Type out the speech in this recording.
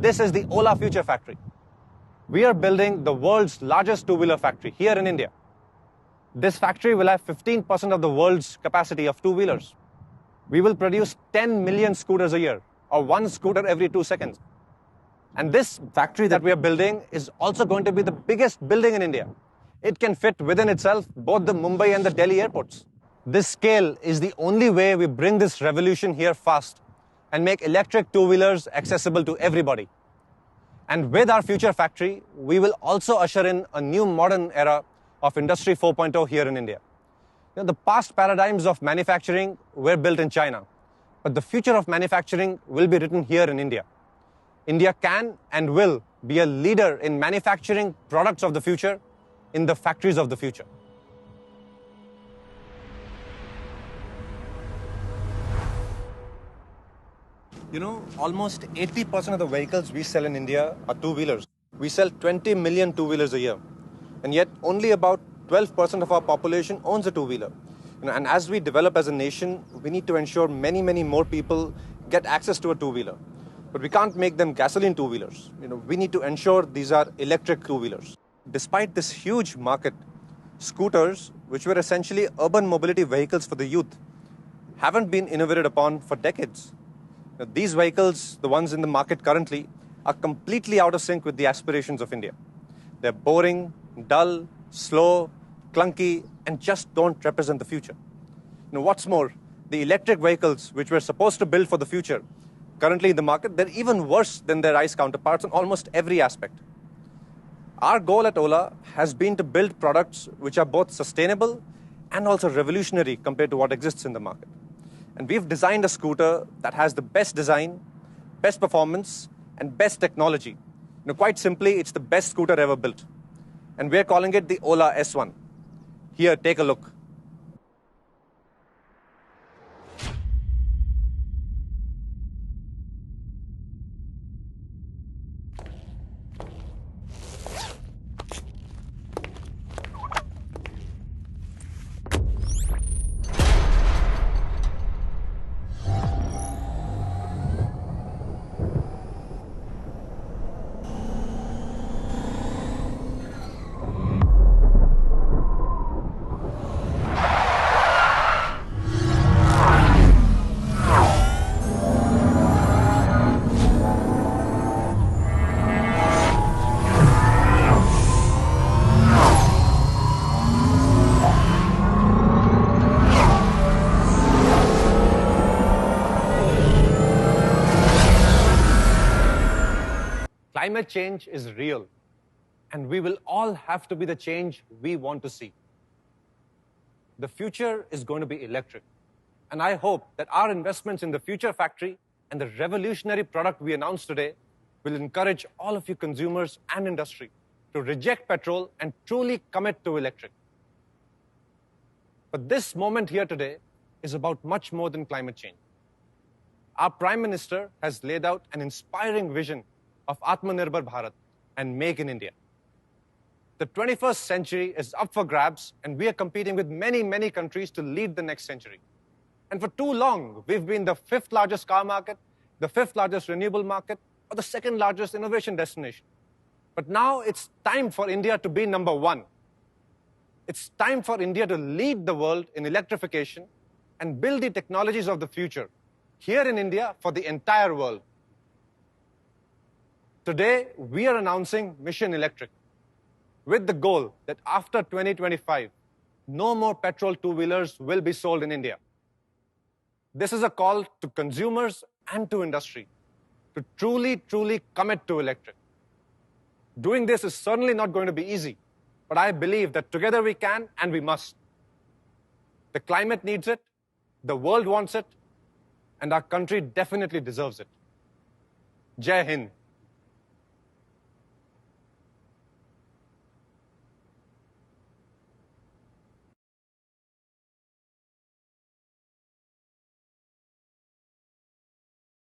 This is the Ola Future Factory. We are building the world's largest two-wheeler factory here in India. This factory will have 15% of the world's capacity of two-wheelers. We will produce 10 million scooters a year, or one scooter every 2 seconds. And this factory that we are building is also going to be the biggest building in India. It can fit within itself both the Mumbai and the Delhi airports. This scale is the only way we bring this revolution here fast and make electric two-wheelers accessible to everybody. And with our future factory, we will also usher in a new modern era of Industry 4.0 here in India. The past paradigms of manufacturing were built in China, but the future of manufacturing will be written here in India. India can and will be a leader in manufacturing products of the future in the factories of the future. Almost 80% of the vehicles we sell in India are two-wheelers. We sell 20 million two-wheelers a year. And yet only about 12% of our population owns a two-wheeler. And as we develop as a nation, we need to ensure many, many more people get access to a two-wheeler. But we can't make them gasoline two-wheelers. We need to ensure these are electric two-wheelers. Despite this huge market, scooters, which were essentially urban mobility vehicles for the youth, haven't been innovated upon for decades. These vehicles, the ones in the market currently, are completely out of sync with the aspirations of India. They're boring, dull, slow, clunky, and just don't represent the future. What's more, the electric vehicles, which we're supposed to build for the future, currently in the market, they're even worse than their ICE counterparts on almost every aspect. Our goal at Ola has been to build products which are both sustainable and also revolutionary compared to what exists in the market. And we've designed a scooter that has the best design, best performance, and best technology. Quite simply, it's the best scooter ever built. And we're calling it the Ola S1. Here, take a look. Climate change is real, and we will all have to be the change we want to see. The future is going to be electric, and I hope that our investments in the future factory and the revolutionary product we announced today will encourage all of you consumers and industry to reject petrol and truly commit to electric. But this moment here today is about much more than climate change. Our Prime Minister has laid out an inspiring vision of Atmanirbhar Bharat and Make in India. The 21st century is up for grabs, and we are competing with many, many countries to lead the next century. And for too long, we've been the 5th largest car market, the 5th largest renewable market, or the 2nd largest innovation destination. But now it's time for India to be number 1. It's time for India to lead the world in electrification and build the technologies of the future here in India for the entire world. Today, we are announcing Mission Electric with the goal that after 2025, no more petrol two-wheelers will be sold in India. This is a call to consumers and to industry to truly, truly commit to electric. Doing this is certainly not going to be easy, but I believe that together we can and we must. The climate needs it, the world wants it, and our country definitely deserves it. Jai Hind.